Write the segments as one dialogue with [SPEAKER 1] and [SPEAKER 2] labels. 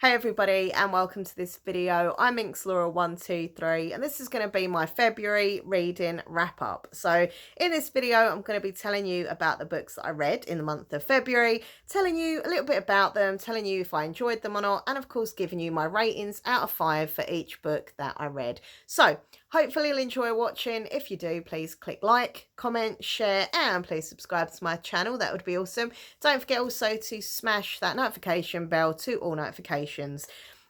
[SPEAKER 1] Hey everybody, and welcome to this video. I'm Laura123 and this is going to be my February reading wrap up. So in this video I'm going to be telling you about the books that I read in the month of February, telling you a little bit about them, telling you if I enjoyed them or not, and of course giving you my ratings out of 5 for each book that I read. So hopefully you'll enjoy watching. If you do, please click like, comment, share, and please subscribe to my channel. That would be awesome. Don't forget also to smash that notification bell to all notifications.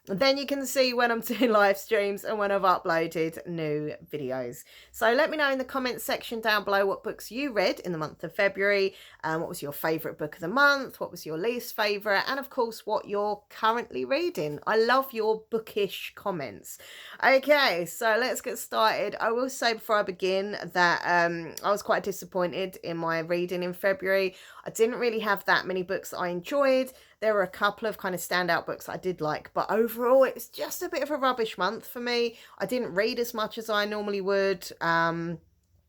[SPEAKER 1] And then you can see when I'm doing live streams and when I've uploaded new videos. So let me know in the comments section down below what books you read in the month of February. What was your favourite book of the month? What was your least favourite? And of course, what you're currently reading. I love your bookish comments. Okay, so let's get started. I will say before I begin that I was quite disappointed in my reading in February. I didn't really have that many books that I enjoyed. There were a couple of kind of standout books I did like, but overall it was just a bit of a rubbish month for me. I didn't read as much as I normally would.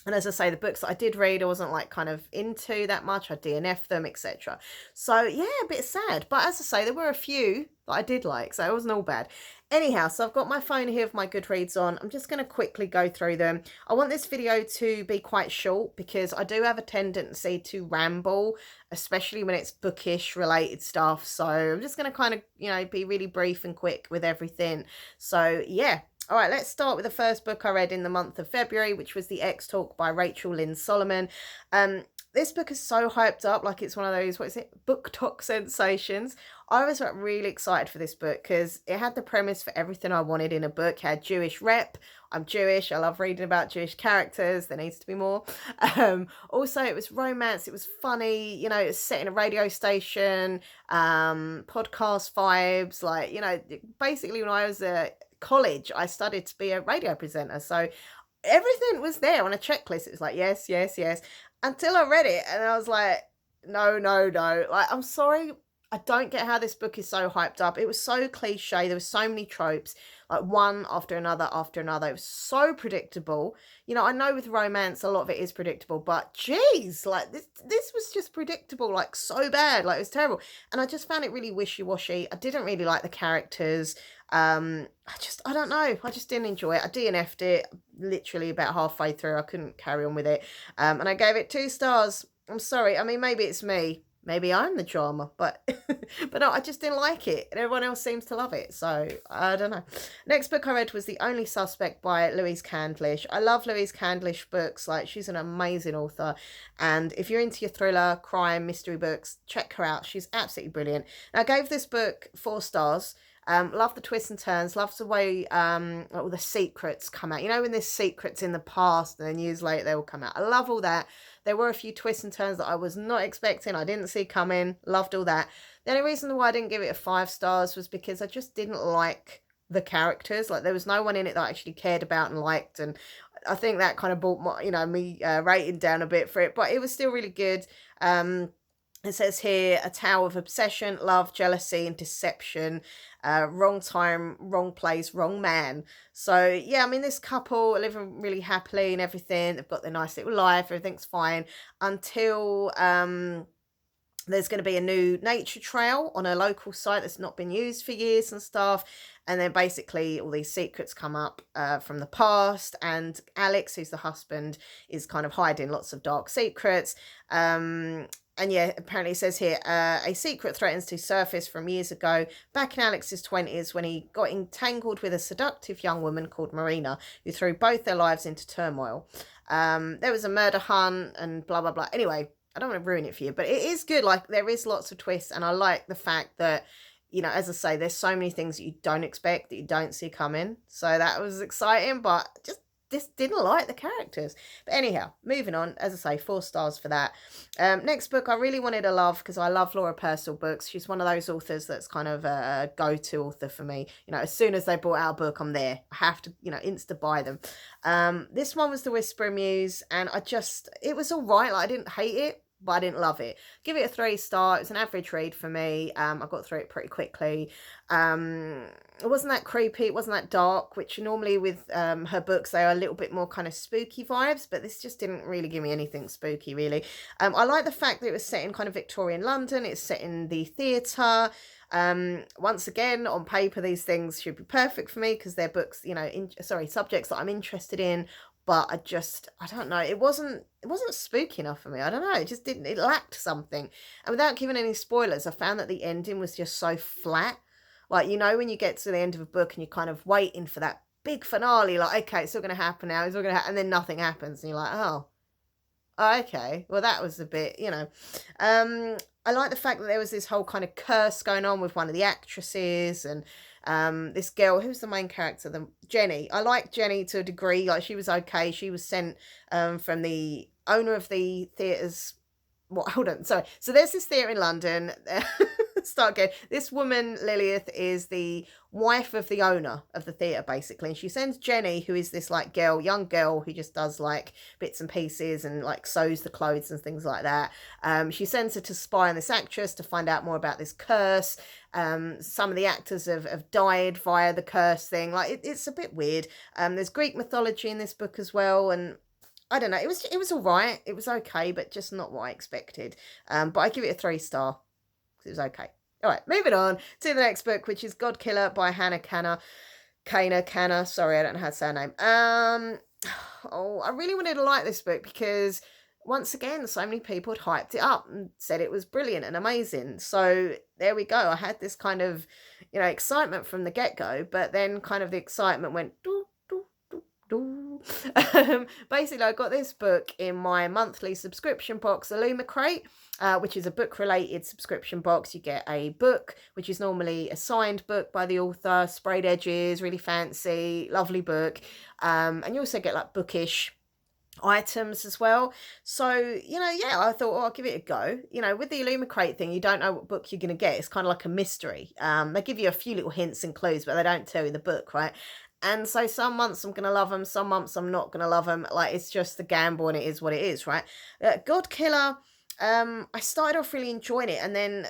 [SPEAKER 1] And as I say, the books that I did read, I wasn't like kind of into that much. I DNF'd them, etc. So yeah, a bit sad. But as I say, there were a few that I did like, so it wasn't all bad. Anyhow, so I've got my phone here with my Goodreads on. I'm just going to quickly go through them. I want this video to be quite short because I do have a tendency to ramble, especially when it's bookish related stuff. So I'm just going to kind of, be really brief and quick with everything. So yeah. All right, let's start with the first book I read in the month of February, which was The X-Talk by Rachel Lynn Solomon. This book is so hyped up, like it's one of those, BookTok sensations. I was really excited for this book because it had the premise for everything I wanted in a book. It had Jewish rep. I'm Jewish. I love reading about Jewish characters. There needs to be more. Also, it was romance. It was funny. It was set in a radio station, podcast vibes. Basically when I was at college, I studied to be a radio presenter. So everything was there on a checklist. It was like, yes, yes, yes. Until I read it and I was like, no, no, no. Like, I'm sorry. I don't get how this book is so hyped up. It was so cliche. There were so many tropes, like one after another after another. It was so predictable. I know with romance, a lot of it is predictable, but geez, like this was just predictable, like so bad. Like it was terrible. And I just found it really wishy-washy. I didn't really like the characters. I don't know. I just didn't enjoy it. I DNF'd it literally about halfway through. I couldn't carry on with it. And I gave it 2 stars. I'm sorry. I mean, maybe it's me. Maybe I'm the drama, but but no, I just didn't like it. And everyone else seems to love it. So I don't know. Next book I read was The Only Suspect by Louise Candlish. I love Louise Candlish books. Like, she's an amazing author. And if you're into your thriller, crime, mystery books, check her out. She's absolutely brilliant. And I gave this book 4 stars. Love the twists and turns, love the way all the secrets come out. When there's secrets in the past and then years later they will come out. I love all that. There were a few twists and turns that I was not expecting. I didn't see coming. Loved all that. The only reason why I didn't give it 5 stars was because I just didn't like the characters. Like, there was no one in it that I actually cared about and liked. And I think that kind of brought my, me rating down a bit for it. But it was still really good. It says here, a tale of obsession, love, jealousy, and deception. Wrong time, wrong place, wrong man. So, yeah, I mean, this couple are living really happily and everything. They've got their nice little life. Everything's fine until there's going to be a new nature trail on a local site that's not been used for years and stuff. And then basically all these secrets come up from the past. And Alex, who's the husband, is kind of hiding lots of dark secrets. And yeah, apparently it says here, a secret threatens to surface from years ago, back in Alex's 20s, when he got entangled with a seductive young woman called Marina, who threw both their lives into turmoil. There was a murder hunt and blah, blah, blah. Anyway, I don't want to ruin it for you, but it is good. Like, there is lots of twists, and I like the fact that, as I say, there's so many things that you don't expect, that you don't see coming. So that was exciting, but just didn't like the characters. But anyhow, moving on. As I say, 4 stars for that. Next book I really wanted to love because I love Laura Purcell books. She's one of those authors that's kind of a go-to author for me. As soon as they brought out a book, I'm there. I have to, insta buy them. This one was The Whisperer Muse, and it was all right. Like, I didn't hate it, but I didn't love it. Give it a 3-star. It's an average read for me. I got through it pretty quickly. It wasn't that creepy, it wasn't that dark, which normally with her books they are a little bit more kind of spooky vibes, but this just didn't really give me anything spooky really. I like the fact that it was set in kind of Victorian London. It's set in the theatre. Once again, on paper these things should be perfect for me because they're books, you know, subjects that I'm interested in, but I don't know, it wasn't spooky enough for me. I don't know, it just didn't, it lacked something. And without giving any spoilers, I found that the ending was just so flat. Like, you know, when you get to the end of a book and you're kind of waiting for that big finale, like, okay, it's all going to happen now, it's all going to happen, and then nothing happens, and you're like, oh, okay, well, that was a bit, you know. I like the fact that there was this whole kind of curse going on with one of the actresses, and this girl, who's the main character, Jenny. I like Jenny to a degree, like, she was okay. She was sent from the owner of the theatre's, what, hold on, sorry. So there's this theatre in London. Start again. This woman, Lilith, is the wife of the owner of the theatre, basically. And she sends Jenny, who is this, like, young girl who just does, like, bits and pieces and, like, sews the clothes and things like that. She sends her to spy on this actress to find out more about this curse. Some of the actors have died via the curse thing. Like, it's a bit weird. There's Greek mythology in this book as well, and I don't know, it was all right. It was okay, but just not what I expected. But I give it a 3-star. It was okay. All right, moving on to the next book, which is God Killer by Hannah Canna. Sorry, I don't know how to say her name. I really wanted to like this book because, once again, so many people had hyped it up and said it was brilliant and amazing. So there we go. I had this kind of, you know, excitement from the get-go, but then kind of the excitement went doo, doo, doo, doo. Basically, I got this book in my monthly subscription box, Illumicrate, which is a book-related subscription box. You get a book, which is normally a signed book by the author, sprayed edges, really fancy, lovely book. And you also get, like, bookish items as well. So, you know, yeah, I thought, I'll give it a go. You know, with the Illumicrate thing, you don't know what book you're going to get. It's kind of like a mystery. They give you a few little hints and clues, but they don't tell you the book, right? And so some months I'm going to love them, some months I'm not going to love them. Like, it's just the gamble and it is what it is, right? God Killer, I started off really enjoying it, and then,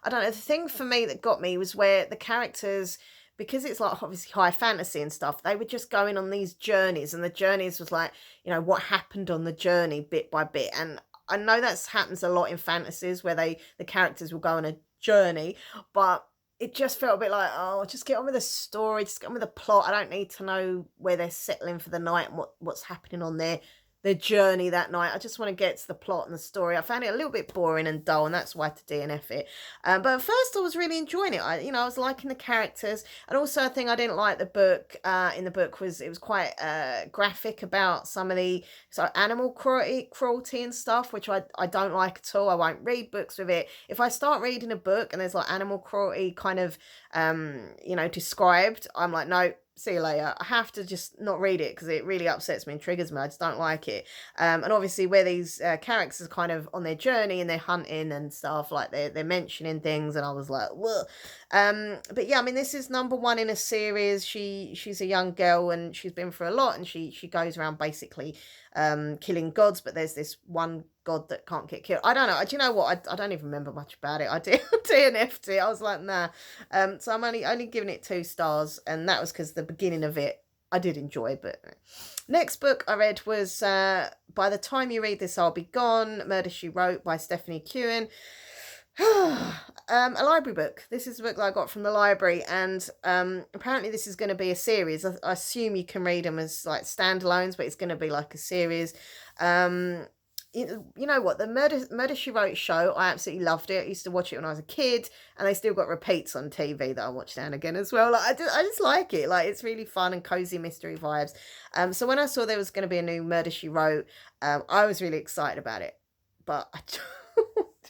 [SPEAKER 1] I don't know, the thing for me that got me was where the characters, because it's like obviously high fantasy and stuff, they were just going on these journeys, and the journeys was like, you know, what happened on the journey bit by bit. And I know that happens a lot in fantasies where the characters will go on a journey, but it just felt a bit like, oh, just get on with the story, just get on with the plot. I don't need to know where they're settling for the night and what's happening on their journey that night. I just want to get to the plot and the story. I found it a little bit boring and dull, and that's why I had to DNF it. But at first I was really enjoying it. I was liking the characters, and also a thing I didn't like the book in the book was it was quite graphic about some of the animal cruelty and stuff, which I don't like at all. I won't read books with it. If I start reading a book and there's like animal cruelty kind of described, I'm like, no, see you later. I have to just not read it because it really upsets me and triggers me. I just don't like it. And obviously where these characters are kind of on their journey and they're hunting and stuff, like they're mentioning things, and I was like, whoa. But yeah, I mean, this is number 1 in a series. She's a young girl and she's been through a lot, and she goes around basically killing gods, but there's this one god that can't get killed. I don't know. Do you know what? I don't even remember much about it. I DNF'd it. I was like, nah. So I'm only giving it 2 stars, and that was because the beginning of it I did enjoy. But next book I read was By the Time You Read This I'll Be Gone, Murder, She Wrote by Stephanie Kewen. A library book. This is a book that I got from the library, and apparently this is going to be a series. I assume you can read them as like standalones, but it's going to be like a series. You know what, the Murder She Wrote show, I absolutely loved it. I used to watch it when I was a kid, and they still got repeats on TV that I watch now and again as well. Like, I just like it. Like, it's really fun and cozy mystery vibes. So when I saw there was going to be a new Murder She Wrote, I was really excited about it, but I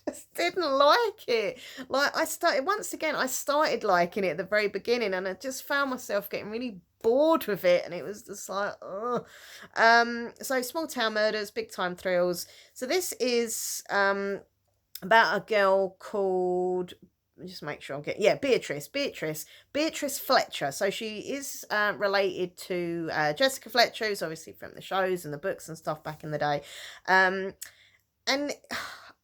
[SPEAKER 1] just didn't like it. Like, I started liking it at the very beginning, and I just found myself getting really bored with it, and it was just like, ugh. So Small Town Murders, Big Time Thrills. So this is about a girl called, just make sure I'm getting, Beatrice Fletcher. So she is related to Jessica Fletcher, who's obviously from the shows and the books and stuff back in the day. And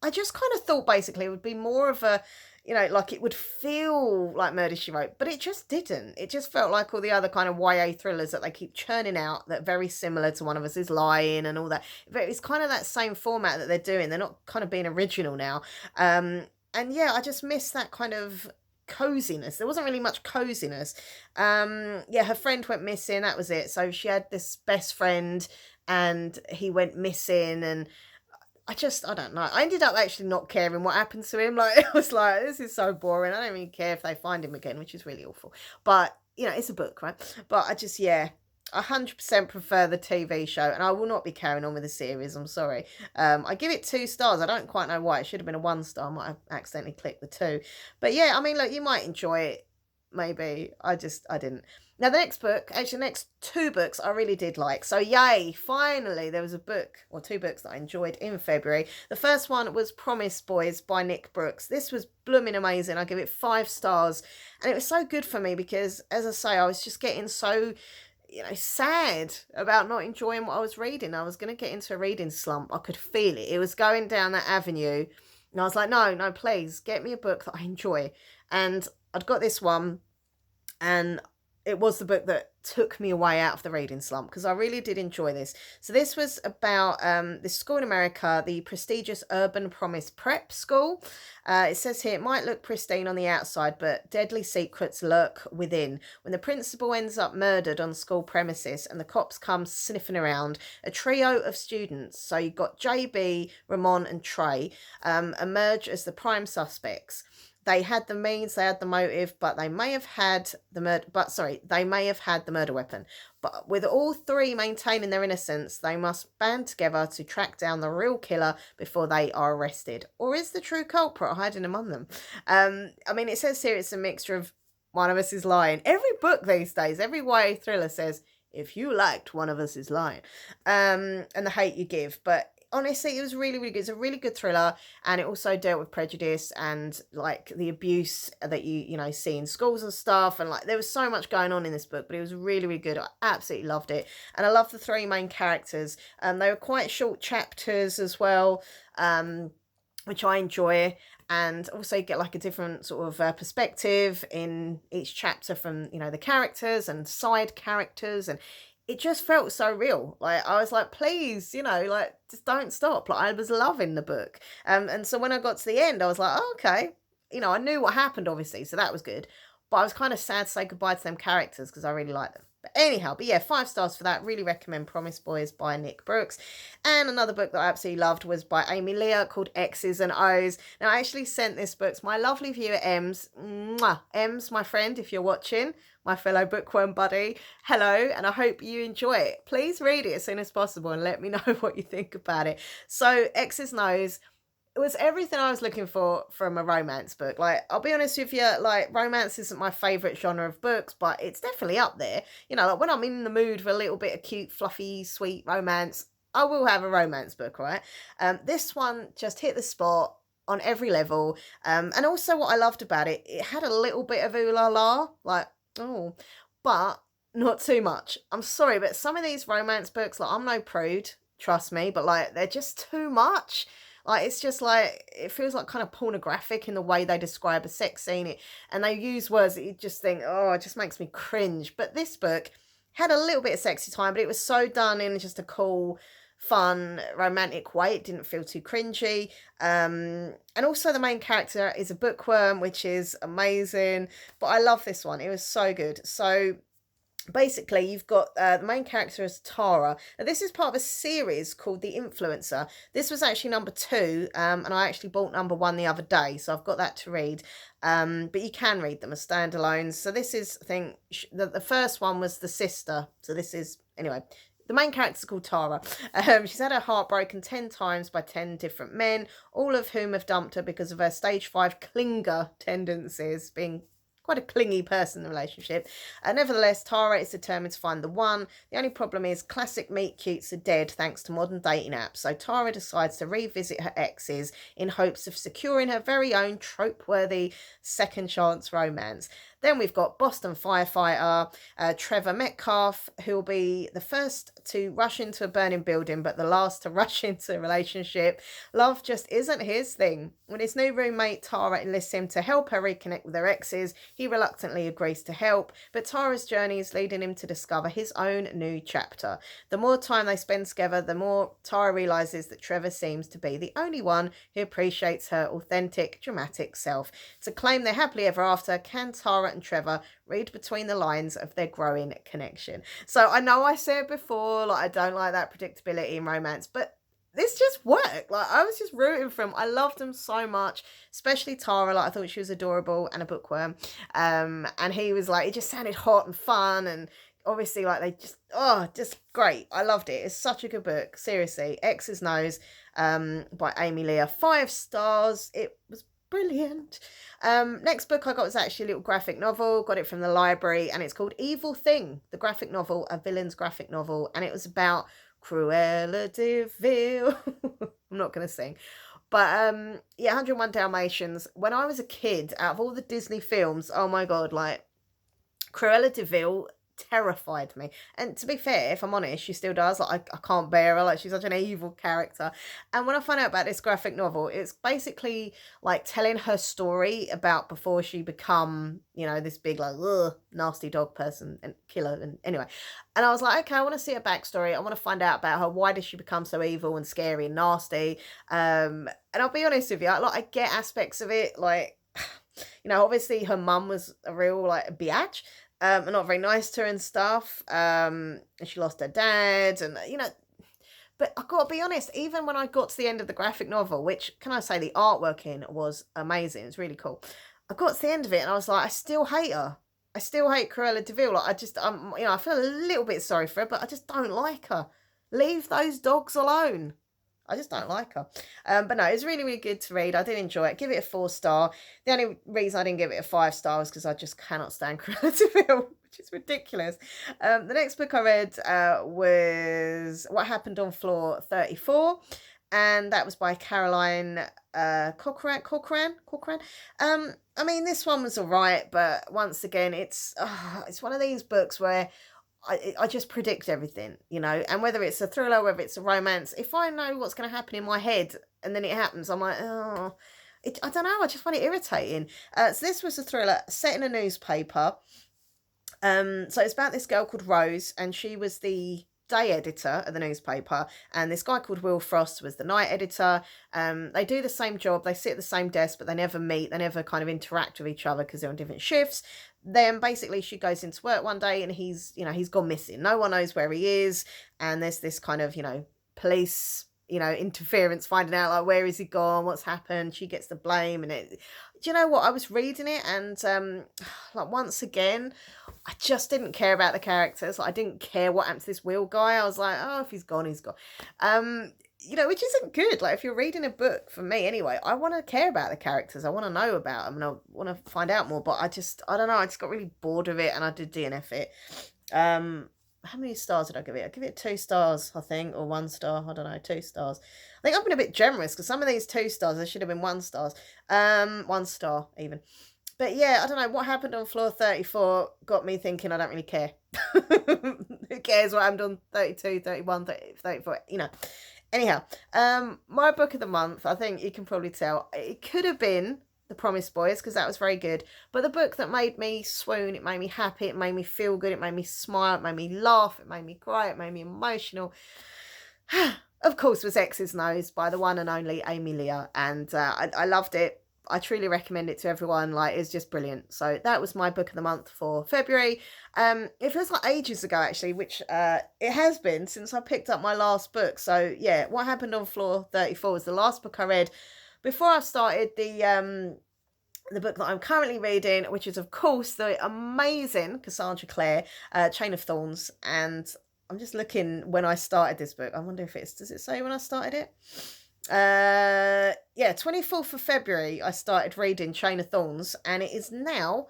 [SPEAKER 1] I just kind of thought basically it would be more of a, like it would feel like Murder, She Wrote, but it just didn't. It just felt like all the other kind of YA thrillers that they keep churning out that are very similar to One of Us Is Lying and all that. But it's kind of that same format that they're doing. They're not kind of being original now. And yeah, I just miss that kind of coziness. There wasn't really much coziness. Yeah, her friend went missing. That was it. So she had this best friend and he went missing, and I don't know. I ended up actually not caring what happened to him. Like, it was like, this is so boring. I don't even care if they find him again, which is really awful. But, it's a book, right? But I just, yeah, 100% prefer the TV show, and I will not be carrying on with the series. I'm sorry. I give it 2 stars. I don't quite know why. It should have been a 1 star. I might have accidentally clicked the 2. But yeah, I mean, look, you might enjoy it. Maybe. I didn't. Now, the next book, actually, the next 2 books I really did like. So, yay, finally, there was a book, or 2 books that I enjoyed in February. The first one was Promise Boys by Nick Brooks. This was blooming amazing. I give it 5 stars. And it was so good for me because, as I say, I was just getting so, sad about not enjoying what I was reading. I was going to get into a reading slump. I could feel it. It was going down that avenue. And I was like, no, please, get me a book that I enjoy. And I'd got this one, and it was the book that took me away out of the reading slump because I really did enjoy this. So this was about this school in America, the prestigious Urban Promise Prep School. It says here, it might look pristine on the outside, but deadly secrets lurk within. When the principal ends up murdered on school premises and the cops come sniffing around, a trio of students, so you've got JB, Ramon and Trey, emerge as the prime suspects. They had the means, they had the motive, but they may have had the murder weapon. But with all 3 maintaining their innocence, they must band together to track down the real killer before they are arrested. Or is the true culprit hiding among them? I mean, it says here it's a mixture of One of Us Is Lying. Every book these days, every YA thriller says, if you liked One of Us Is Lying, and The Hate You Give. But honestly, it was really, really good. It's a really good thriller, and it also dealt with prejudice and like the abuse that you see in schools and stuff. And like there was so much going on in this book, but it was really, really good. I absolutely loved it, and I love the 3 main characters. They were quite short chapters as well, which I enjoy. And also you get like a different sort of perspective in each chapter from the characters and side characters, and it just felt so real. Like I was like, please, like just don't stop. Like I was loving the book. And so when I got to the end, I was like, oh, okay. I knew what happened obviously, so that was good. But I was kind of sad to say goodbye to them characters because I really like them. But anyhow, yeah, 5 stars for that. Really recommend Promise Boys by Nick Brooks. And another book that I absolutely loved was by Amy Leah called X's and O's. Now, I actually sent this book to my lovely viewer, Ems. Mwah. Ems, my friend, if you're watching, my fellow bookworm buddy, hello, and I hope you enjoy it. Please read it as soon as possible and let me know what you think about it. So, X's and O's, it was everything I was looking for from a romance book. Like, I'll be honest with you, like, romance isn't my favourite genre of books, but it's definitely up there. Like, when I'm in the mood for a little bit of cute, fluffy, sweet romance, I will have a romance book, right? This one just hit the spot on every level. And also what I loved about it, it had a little bit of ooh la la, like, oh, but not too much. I'm sorry, but some of these romance books, like, I'm no prude, trust me, but, like, they're just too much. Like, it's just like, it feels like kind of pornographic in the way they describe a sex scene. And they use words that you just think, oh, it just makes me cringe. But this book had a little bit of sexy time, but it was so done in just a cool, fun, romantic way. It didn't feel too cringy. And also the main character is a bookworm, which is amazing. But I love this one. It was so good. So basically, you've got the main character is Tara. Now, this is part of a series called The Influencer. This was actually number 2, and I actually bought number 1 the other day, so I've got that to read. But you can read them as standalones. So this is, I think, the first one was the sister. So this is, anyway, the main character is called Tara. She's had her heart broken 10 times by 10 different men, all of whom have dumped her because of her stage 5 clinger tendencies, being quite a clingy person in the relationship. Nevertheless, Tara is determined to find the one. The only problem is classic meet cutes are dead thanks to modern dating apps. So Tara decides to revisit her exes in hopes of securing her very own trope-worthy second chance romance. Then we've got Boston firefighter Trevor Metcalf, who will be the first to rush into a burning building, but the last to rush into a relationship. Love just isn't his thing. When his new roommate Tara enlists him to help her reconnect with her exes, he reluctantly agrees to help, but Tara's journey is leading him to discover his own new chapter. The more time they spend together, the more Tara realises that Trevor seems to be the only one who appreciates her authentic, dramatic self. To claim they're happily ever after, can Tara and Trevor read between the lines of their growing connection? So I know I said before, like, I don't like that predictability in romance, but this just worked. Like, I was just rooting for him. I loved him so much, especially Tara. Like, I thought she was adorable and a bookworm. And he was like, it just sounded hot and fun, and obviously, like, they just great. I loved it. It's such a good book. Seriously. X's Nose by Amy Leah. 5 stars. It was brilliant. Next book I got was actually a little graphic novel. Got it from the library, and it's called Evil Thing, the graphic novel, a villain's graphic novel, and it was about Cruella De Ville. I'm not going to sing. But yeah, 101 Dalmatians. When I was a kid, out of all the Disney films, oh my God, like, Cruella De Ville terrified me. And to be fair, if I'm honest, she still does. Like, I can't bear her. Like, she's such an evil character. And when I found out about this graphic novel, it's basically like telling her story about before she become, you know, this big, like, nasty dog person and killer. And anyway, and I was like, okay, I want to see her backstory. I want to find out about her. Why does she become so evil and scary and nasty? And I'll be honest with you, like, I get aspects of it. Like, you know, obviously her mum was a real, like, biatch. And not very nice to her and stuff. And she lost her dad, and, you know, but I got to be honest, even when I got to the end of the graphic novel, which, can I say, the artwork in was amazing. It's really cool. I got to the end of it and I was like, I still hate her. I still hate Cruella De Ville. Like, I just, you know, I feel a little bit sorry for her, but I just don't like her. Leave those dogs alone. I just don't like her. But no, it's really, really good to read. I did enjoy it. Give it a 4-star. The only reason I didn't give it a 5-star was because I just cannot stand Cruella De Ville, which is ridiculous. The next book I read was What Happened on Floor 34. And that was by Caroline Corcoran. I mean, this one was all right, but once again, it's one of these books where I just predict everything, you know, and whether it's a thriller, whether it's a romance, if I know what's going to happen in my head and then it happens, I'm like, oh, I don't know, I just find it irritating. So this was a thriller set in a newspaper. So it's about this girl called Rose, and she was the day editor at the newspaper, and this guy called Will Frost was the night editor. They do the same job, they sit at the same desk, but they never meet, they never kind of interact with each other because they're on different shifts. Then basically she goes into work one day and he's gone missing. No one knows where he is, and there's this kind of, you know, police, you know, interference, finding out, like, where is he gone, what's happened. She gets the blame, and do you know what, I was reading it, and like, once again, I just didn't care about the characters. Like, I didn't care what happened to this Will guy. I was like, oh, if he's gone, he's gone. You know, which isn't good. Like, if you're reading a book, for me anyway, I want to care about the characters. I want to know about them, and I want to find out more. But I don't know, I just got really bored of it, and I did DNF it. How many stars did I give it? I give it 2 stars, I think, or 1 star. I don't know, 2 stars. I think I've been a bit generous, because some of these 2 stars, they should have been 1 stars. 1 star, even. But yeah, I don't know, What Happened on Floor 34 got me thinking I don't really care. Who cares what happened on 32, 31, 30, 34, you know. Anyhow, my book of the month, I think you can probably tell, it could have been The Promised Boys, because that was very good. But the book that made me swoon, it made me happy, it made me feel good, it made me smile, it made me laugh, it made me cry, it made me emotional, of course, was X's Nose by the one and only Amy Leah. And I loved it. I truly recommend it to everyone. Like, it's just brilliant. So that was my book of the month for February. It feels like ages ago, actually, which it has been since I picked up my last book. So yeah, What Happened on Floor 34 was the last book I read before I started the book that I'm currently reading, which is, of course, the amazing Cassandra Clare, Chain of Thorns. And I'm just looking when I started this book. I wonder if does it say when I started it? Yeah, 24th of February I started reading Chain of Thorns, and it is now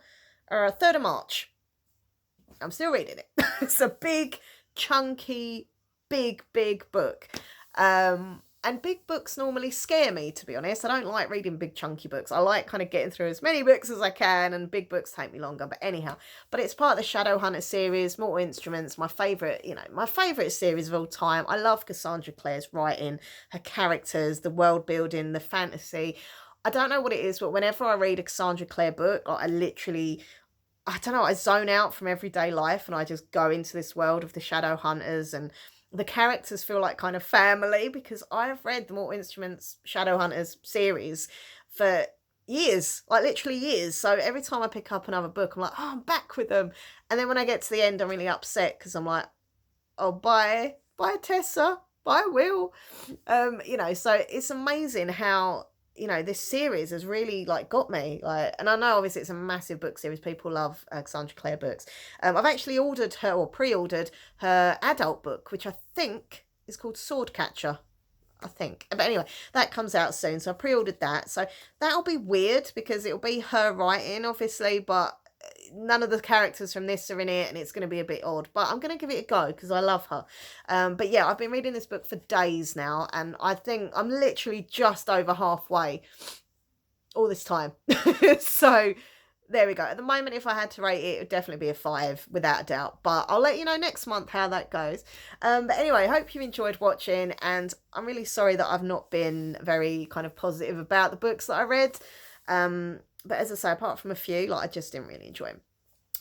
[SPEAKER 1] 3rd of March. I'm still reading it. It's a big, chunky, big book. And big books normally scare me, to be honest. I don't like reading big chunky books. I like kind of getting through as many books as I can, and big books take me longer. But anyhow, but it's part of the Shadowhunter series, Mortal Instruments, my favourite, my favourite series of all time. I love Cassandra Clare's writing, her characters, the world building, the fantasy. I don't know what it is, but whenever I read a Cassandra Clare book, I literally, I don't know, I zone out from everyday life and I just go into this world of the Shadowhunters, and the characters feel like kind of family, because I've read the Mortal Instruments Shadowhunters series for years, like literally years. So every time I pick up another book, I'm like, oh, I'm back with them. And then when I get to the end, I'm really upset because I'm like, oh, bye Tessa, bye Will. So it's amazing how, this series has really like got me, like, and I know obviously it's a massive book series. People love Cassandra Clare books. I've actually ordered her, or pre-ordered her adult book, which I think is called Swordcatcher, I think. But anyway, that comes out soon, so I pre-ordered that. So that'll be weird because it'll be her writing, obviously, but none of the characters from this are in it, and it's going to be a bit odd, but I'm going to give it a go because I love her. But yeah, I've been reading this book for days now, and I think I'm literally just over halfway all this time. So there we go. At the moment, if I had to rate it, it would definitely be a 5 without a doubt, but I'll let you know next month how that goes. But anyway, I hope you enjoyed watching, and I'm really sorry that I've not been very kind of positive about the books that I read. But as I say, apart from a few, like, I just didn't really enjoy them.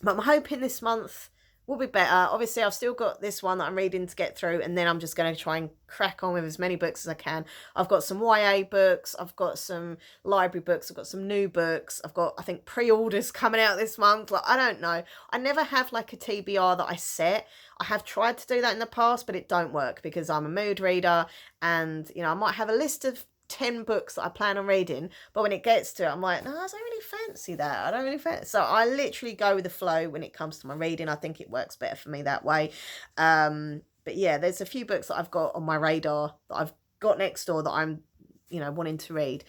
[SPEAKER 1] But I'm hoping this month will be better. Obviously, I've still got this one that I'm reading to get through, and then I'm just going to try and crack on with as many books as I can. I've got some YA books, I've got some library books, I've got some new books, I've got, I think, pre-orders coming out this month. Like, I don't know. I never have like a TBR that I set. I have tried to do that in the past, but it don't work because I'm a mood reader, and, I might have a list of 10 books that I plan on reading, but when it gets to it, I'm like, no, I don't really fancy that. I don't really fancy. So I literally go with the flow when it comes to my reading. I think it works better for me that way. But yeah, there's a few books that I've got on my radar that I've got next door that I'm, wanting to read.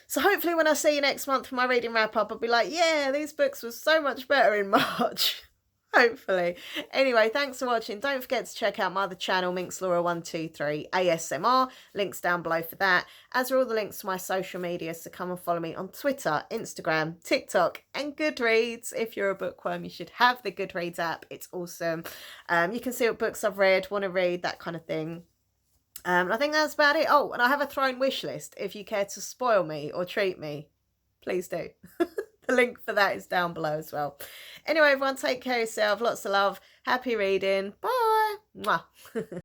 [SPEAKER 1] So hopefully when I see you next month for my reading wrap up, I'll be like, yeah, these books were so much better in March. Hopefully. Anyway, thanks for watching. Don't forget to check out my other channel, MinxLaura123 ASMR. Links down below for that, as are all the links to my social media, so come and follow me on Twitter, Instagram, TikTok, and Goodreads. If you're a bookworm, you should have the Goodreads app. It's awesome. You can see what books I've read, want to read, that kind of thing. I think that's about it. Oh, and I have a thrown wish list. If you care to spoil me or treat me, please do. The link for that is down below as well. Anyway, everyone, take care of yourself. Lots of love. Happy reading. Bye. Mwah.